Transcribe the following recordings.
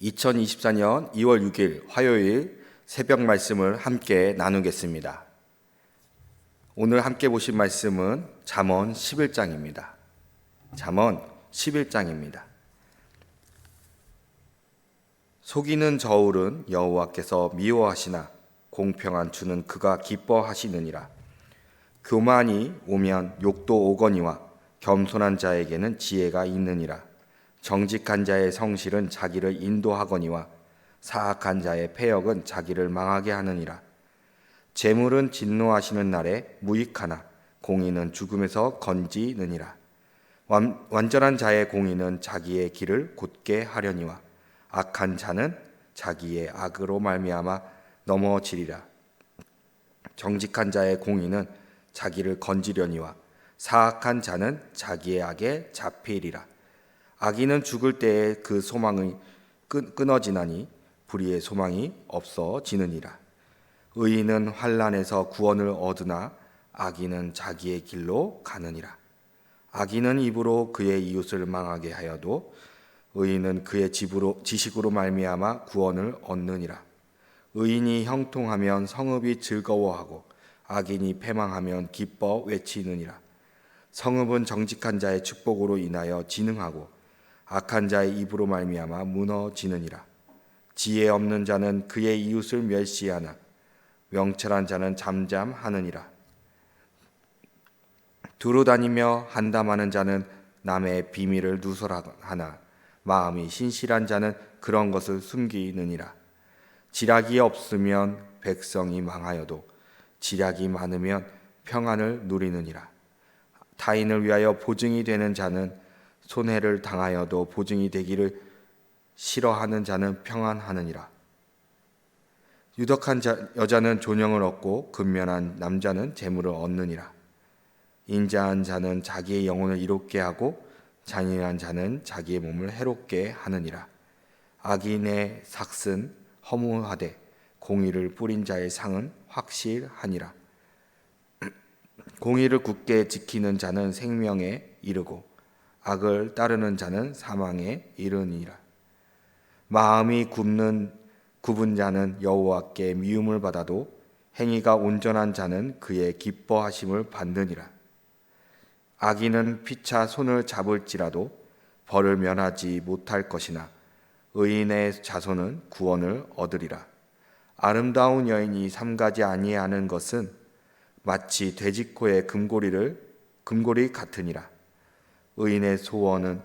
2024년 2월 6일 화요일 새벽 말씀을 함께 나누겠습니다. 오늘 함께 보실 말씀은 잠언 11장입니다. 잠언 11장입니다. 속이는 저울은 여호와께서 미워하시나 공평한 주는 그가 기뻐하시느니라. 교만이 오면 욕도 오거니와 겸손한 자에게는 지혜가 있느니라. 정직한 자의 성실은 자기를 인도하거니와 사악한 자의 패역은 자기를 망하게 하느니라. 재물은 진노하시는 날에 무익하나 공의는 죽음에서 건지느니라. 완전한 자의 공의는 자기의 길을 곧게 하려니와 악한 자는 자기의 악으로 말미암아 넘어지리라. 정직한 자의 공의는 자기를 건지려니와 사악한 자는 자기의 악에 잡히리라. 악인은 죽을 때에 그 소망이 끊어지나니 불의의 소망이 없어지느니라. 의인은 환난에서 구원을 얻으나 악인은 자기의 길로 가느니라. 악인은 입으로 그의 이웃을 망하게 하여도 의인은 그의 지식으로 말미암아 구원을 얻느니라. 의인이 형통하면 성읍이 즐거워하고 악인이 패망하면 기뻐 외치느니라. 성읍은 정직한 자의 축복으로 인하여 진흥하고 악한 자의 입으로 말미암아 무너지느니라. 지혜 없는 자는 그의 이웃을 멸시하나 명철한 자는 잠잠하느니라. 두루 다니며 한담하는 자는 남의 비밀을 누설하나 마음이 신실한 자는 그런 것을 숨기느니라. 지략이 없으면 백성이 망하여도 지략이 많으면 평안을 누리느니라. 타인을 위하여 보증이 되는 자는 손해를 당하여도 보증이 되기를 싫어하는 자는 평안하느니라. 유덕한 여자는 존영을 얻고 근면한 남자는 재물을 얻느니라. 인자한 자는 자기의 영혼을 이롭게 하고 잔인한 자는 자기의 몸을 해롭게 하느니라. 악인의 삭은 허무하되 공의를 뿌린 자의 상은 확실하니라. 공의를 굳게 지키는 자는 생명에 이르고 악을 따르는 자는 사망에 이르니라. 마음이 굽은 자는 여호와께 미움을 받아도 행위가 온전한 자는 그의 기뻐하심을 받느니라. 악인은 피차 손을 잡을지라도 벌을 면하지 못할 것이나 의인의 자손은 구원을 얻으리라. 아름다운 여인이 삼가지 아니하는 것은 마치 돼지코의 금고리 같으니라. 의인의 소원은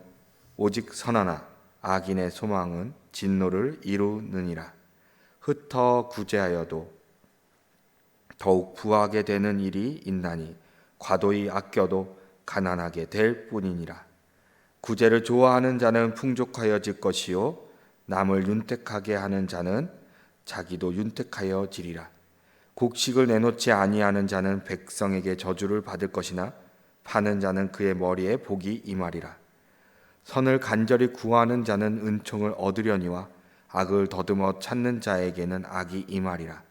오직 선하나 악인의 소망은 진노를 이루느니라. 흩어 구제하여도 더욱 부하게 되는 일이 있나니 과도히 아껴도 가난하게 될 뿐이니라. 구제를 좋아하는 자는 풍족하여질 것이요 남을 윤택하게 하는 자는 자기도 윤택하여지리라. 곡식을 내놓지 아니하는 자는 백성에게 저주를 받을 것이나 파는 자는 그의 머리에 복이 임하리라. 선을 간절히 구하는 자는 은총을 얻으려니와 악을 더듬어 찾는 자에게는 악이 임하리라.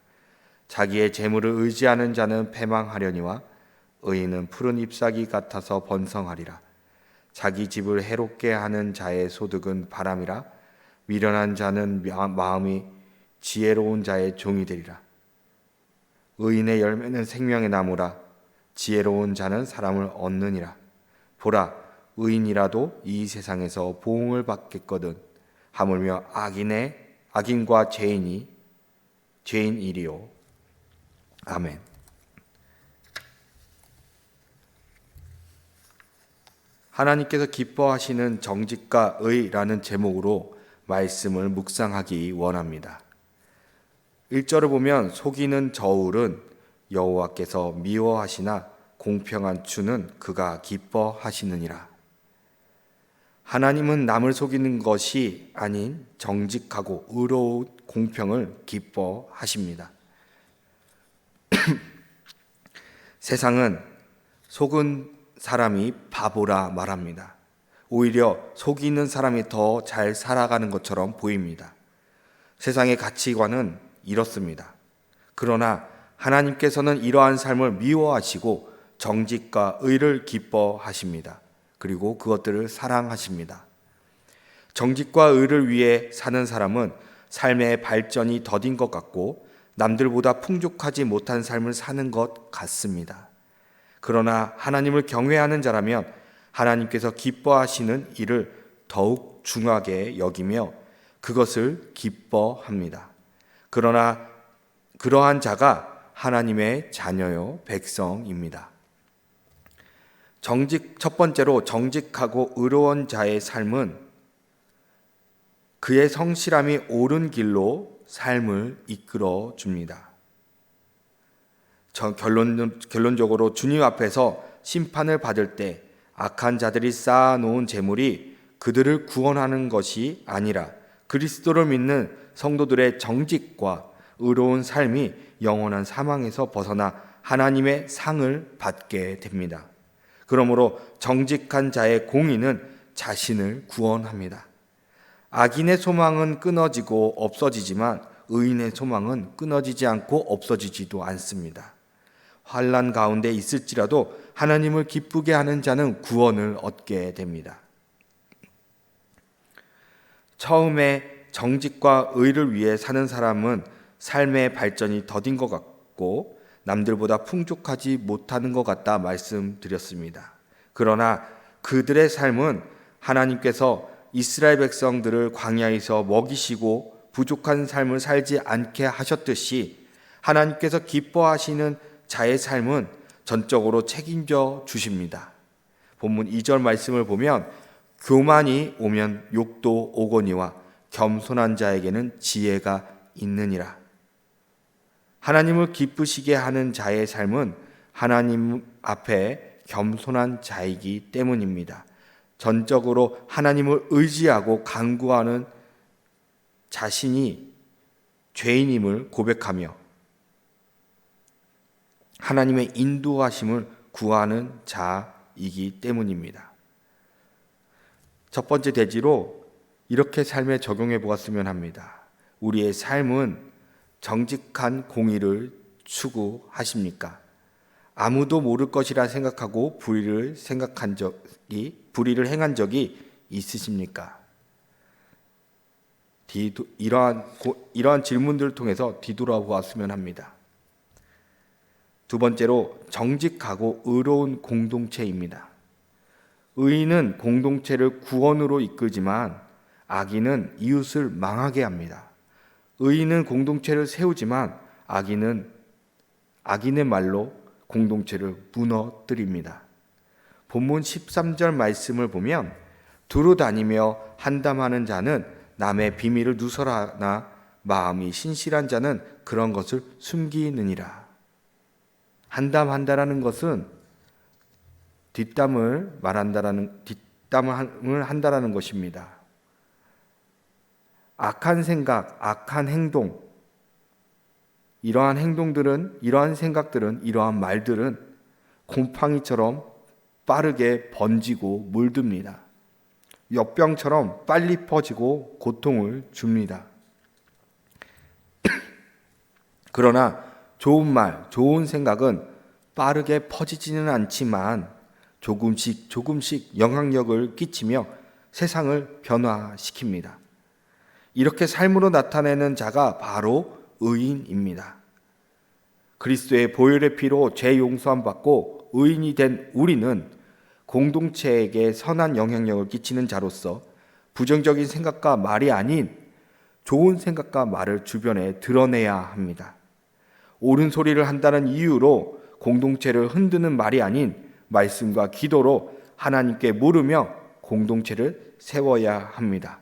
자기의 재물을 의지하는 자는 패망하려니와 의인은 푸른 잎사귀 같아서 번성하리라. 자기 집을 해롭게 하는 자의 소득은 바람이라. 미련한 자는 마음이 지혜로운 자의 종이 되리라. 의인의 열매는 생명의 나무라. 지혜로운 자는 사람을 얻느니라. 보라, 의인이라도 이 세상에서 보응을 받겠거든 하물며 악인과 죄인이리요. 아멘. 하나님께서 기뻐하시는 정직과 의라는 제목으로 말씀을 묵상하기 원합니다. 1절을 보면 속이는 저울은 여호와께서 미워하시나 공평한 주는 그가 기뻐하시느니라. 하나님은 남을 속이는 것이 아닌 정직하고 의로운 공평을 기뻐하십니다. 세상은 속은 사람이 바보라 말합니다. 오히려 속이는 사람이 더 잘 살아가는 것처럼 보입니다. 세상의 가치관은 이렇습니다. 그러나 하나님께서는 이러한 삶을 미워하시고 정직과 의를 기뻐하십니다. 그리고 그것들을 사랑하십니다. 정직과 의를 위해 사는 사람은 삶의 발전이 더딘 것 같고 남들보다 풍족하지 못한 삶을 사는 것 같습니다. 그러나 하나님을 경외하는 자라면 하나님께서 기뻐하시는 일을 더욱 중하게 여기며 그것을 기뻐합니다. 그러나 그러한 자가 하나님의 자녀요 백성입니다. 첫 번째로 정직하고 의로운 자의 삶은 그의 성실함이 옳은 길로 삶을 이끌어 줍니다. 결론적으로 주님 앞에서 심판을 받을 때 악한 자들이 쌓아놓은 재물이 그들을 구원하는 것이 아니라 그리스도를 믿는 성도들의 정직과 의로운 삶이 영원한 사망에서 벗어나 하나님의 상을 받게 됩니다. 그러므로 정직한 자의 공의는 자신을 구원합니다. 악인의 소망은 끊어지고 없어지지만 의인의 소망은 끊어지지 않고 없어지지도 않습니다. 환난 가운데 있을지라도 하나님을 기쁘게 하는 자는 구원을 얻게 됩니다. 처음에 정직과 의를 위해 사는 사람은 삶의 발전이 더딘 것 같고 남들보다 풍족하지 못하는 것 같다 말씀드렸습니다. 그러나 그들의 삶은 하나님께서 이스라엘 백성들을 광야에서 먹이시고 부족한 삶을 살지 않게 하셨듯이 하나님께서 기뻐하시는 자의 삶은 전적으로 책임져 주십니다. 본문 2절 말씀을 보면 교만이 오면 욕도 오거니와 겸손한 자에게는 지혜가 있느니라. 하나님을 기쁘시게 하는 자의 삶은 하나님 앞에 겸손한 자이기 때문입니다. 전적으로 하나님을 의지하고 간구하는 자신이 죄인임을 고백하며 하나님의 인도하심을 구하는 자이기 때문입니다. 첫 번째 대지로 이렇게 삶에 적용해 보았으면 합니다. 우리의 삶은 정직한 공의를 추구하십니까? 아무도 모를 것이라 생각하고 불의를 행한 적이 있으십니까? 이러한 질문들을 통해서 뒤돌아보았으면 합니다. 두 번째로 정직하고 의로운 공동체입니다. 의인은 공동체를 구원으로 이끌지만 악인은 이웃을 망하게 합니다. 의인은 공동체를 세우지만 악인의 말로 공동체를 무너뜨립니다. 본문 13절 말씀을 보면 두루 다니며 한담하는 자는 남의 비밀을 누설하나 마음이 신실한 자는 그런 것을 숨기느니라. 한담한다라는 것은 뒷담을 한다라는 것입니다. 악한 생각, 악한 행동, 이러한 생각들은, 이러한 말들은 곰팡이처럼 빠르게 번지고 물듭니다. 역병처럼 빨리 퍼지고 고통을 줍니다. 그러나 좋은 말, 좋은 생각은 빠르게 퍼지지는 않지만 조금씩 영향력을 끼치며 세상을 변화시킵니다. 이렇게 삶으로 나타내는 자가 바로 의인입니다. 그리스도의 보혈의 피로 죄 용서함 받고 의인이 된 우리는 공동체에게 선한 영향력을 끼치는 자로서 부정적인 생각과 말이 아닌 좋은 생각과 말을 주변에 드러내야 합니다. 옳은 소리를 한다는 이유로 공동체를 흔드는 말이 아닌 말씀과 기도로 하나님께 물으며 공동체를 세워야 합니다.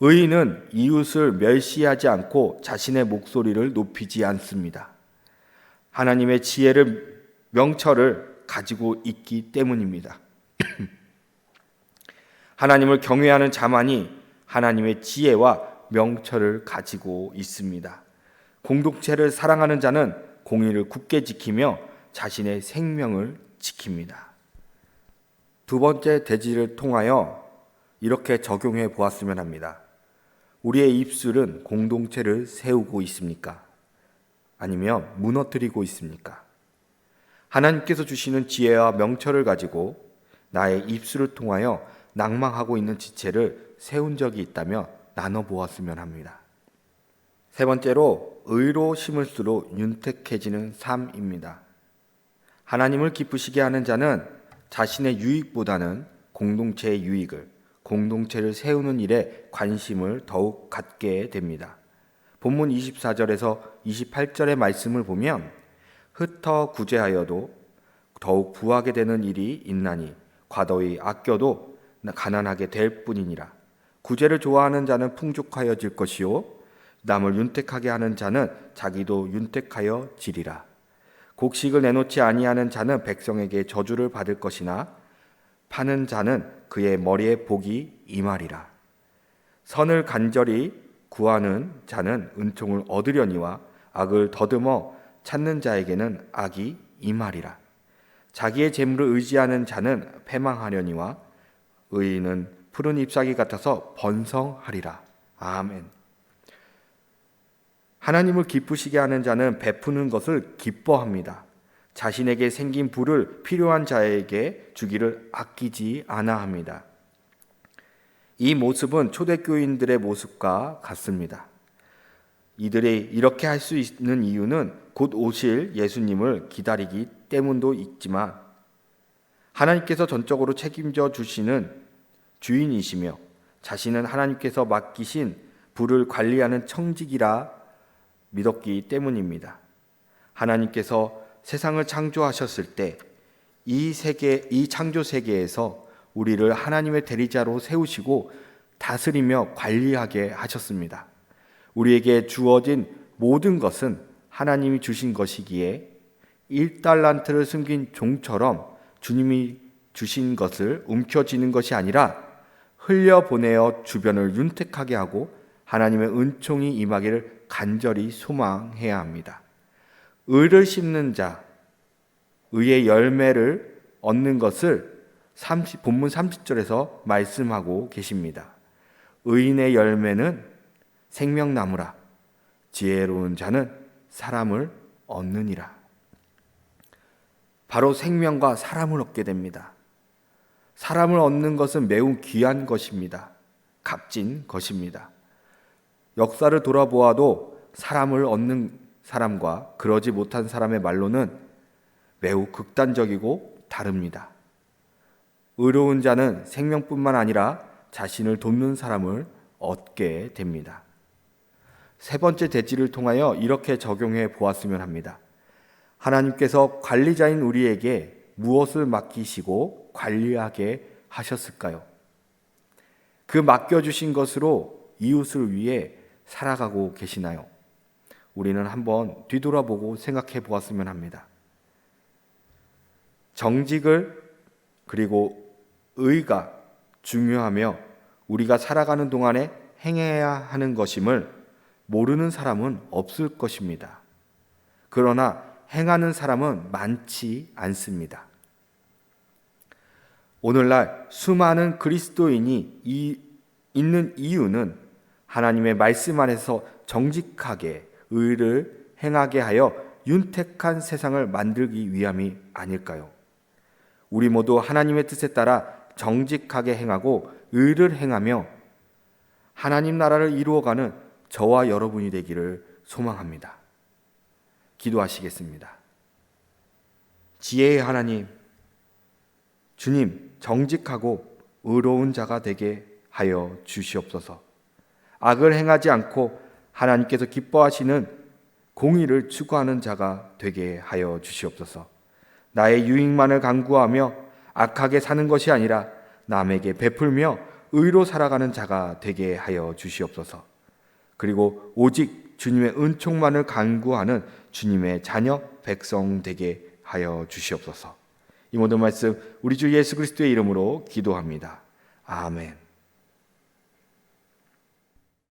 의인은 이웃을 멸시하지 않고 자신의 목소리를 높이지 않습니다. 하나님의 명철을 가지고 있기 때문입니다. 하나님을 경외하는 자만이 하나님의 지혜와 명철을 가지고 있습니다. 공동체를 사랑하는 자는 공의를 굳게 지키며 자신의 생명을 지킵니다. 두 번째 대지를 통하여 이렇게 적용해 보았으면 합니다. 우리의 입술은 공동체를 세우고 있습니까? 아니면 무너뜨리고 있습니까? 하나님께서 주시는 지혜와 명철을 가지고 나의 입술을 통하여 낭망하고 있는 지체를 세운 적이 있다며 나눠보았으면 합니다. 세 번째로 의로 심을수록 윤택해지는 삶입니다. 하나님을 기쁘시게 하는 자는 자신의 유익보다는 공동체의 유익을, 공동체를 세우는 일에 관심을 더욱 갖게 됩니다. 본문 24절에서 28절의 말씀을 보면 흩어 구제하여도 더욱 부하게 되는 일이 있나니 과도히 아껴도 가난하게 될 뿐이니라. 구제를 좋아하는 자는 풍족하여질 것이요 남을 윤택하게 하는 자는 자기도 윤택하여 지리라. 곡식을 내놓지 아니하는 자는 백성에게 저주를 받을 것이나 파는 자는 그의 머리에 복이 임하리라. 선을 간절히 구하는 자는 은총을 얻으려니와 악을 더듬어 찾는 자에게는 악이 임하리라. 자기의 재물을 의지하는 자는 패망하려니와 의인은 푸른 잎사귀 같아서 번성하리라. 아멘. 하나님을 기쁘시게 하는 자는 베푸는 것을 기뻐합니다. 자신에게 생긴 부를 필요한 자에게 주기를 아끼지 않아 합니다. 이 모습은 초대교인들의 모습과 같습니다. 이들이 이렇게 할 수 있는 이유는 곧 오실 예수님을 기다리기 때문도 있지만 하나님께서 전적으로 책임져 주시는 주인이시며 자신은 하나님께서 맡기신 부를 관리하는 청직이라 믿었기 때문입니다. 하나님께서 세상을 창조하셨을 때 이 창조 세계에서 우리를 하나님의 대리자로 세우시고 다스리며 관리하게 하셨습니다. 우리에게 주어진 모든 것은 하나님이 주신 것이기에 1달란트를 숨긴 종처럼 주님이 주신 것을 움켜쥐는 것이 아니라 흘려보내어 주변을 윤택하게 하고 하나님의 은총이 임하기를 간절히 소망해야 합니다. 의를 심는 자, 의의 열매를 얻는 것을 본문 30절에서 말씀하고 계십니다. 의인의 열매는 생명나무라. 지혜로운 자는 사람을 얻느니라. 바로 생명과 사람을 얻게 됩니다. 사람을 얻는 것은 매우 귀한 것입니다. 값진 것입니다. 역사를 돌아보아도 사람을 얻는 사람과 그러지 못한 사람의 말로는 매우 극단적이고 다릅니다. 의로운 자는 생명뿐만 아니라 자신을 돕는 사람을 얻게 됩니다. 세 번째 대지를 통하여 이렇게 적용해 보았으면 합니다. 하나님께서 관리자인 우리에게 무엇을 맡기시고 관리하게 하셨을까요? 그 맡겨주신 것으로 이웃을 위해 살아가고 계시나요? 우리는 한번 뒤돌아보고 생각해 보았으면 합니다. 정직을 그리고 의가 중요하며 우리가 살아가는 동안에 행해야 하는 것임을 모르는 사람은 없을 것입니다. 그러나 행하는 사람은 많지 않습니다. 오늘날 수많은 그리스도인이 있는 이유는 하나님의 말씀 안에서 정직하게 의를 행하게 하여 윤택한 세상을 만들기 위함이 아닐까요? 우리 모두 하나님의 뜻에 따라 정직하게 행하고 의를 행하며 하나님 나라를 이루어가는 저와 여러분이 되기를 소망합니다. 기도하시겠습니다. 지혜의 하나님, 주님, 정직하고 의로운 자가 되게 하여 주시옵소서. 악을 행하지 않고 하나님께서 기뻐하시는 공의를 추구하는 자가 되게 하여 주시옵소서. 나의 유익만을 간구하며 악하게 사는 것이 아니라 남에게 베풀며 의로 살아가는 자가 되게 하여 주시옵소서. 그리고 오직 주님의 은총만을 간구하는 주님의 자녀 백성 되게 하여 주시옵소서. 이 모든 말씀 우리 주 예수 그리스도의 이름으로 기도합니다. 아멘.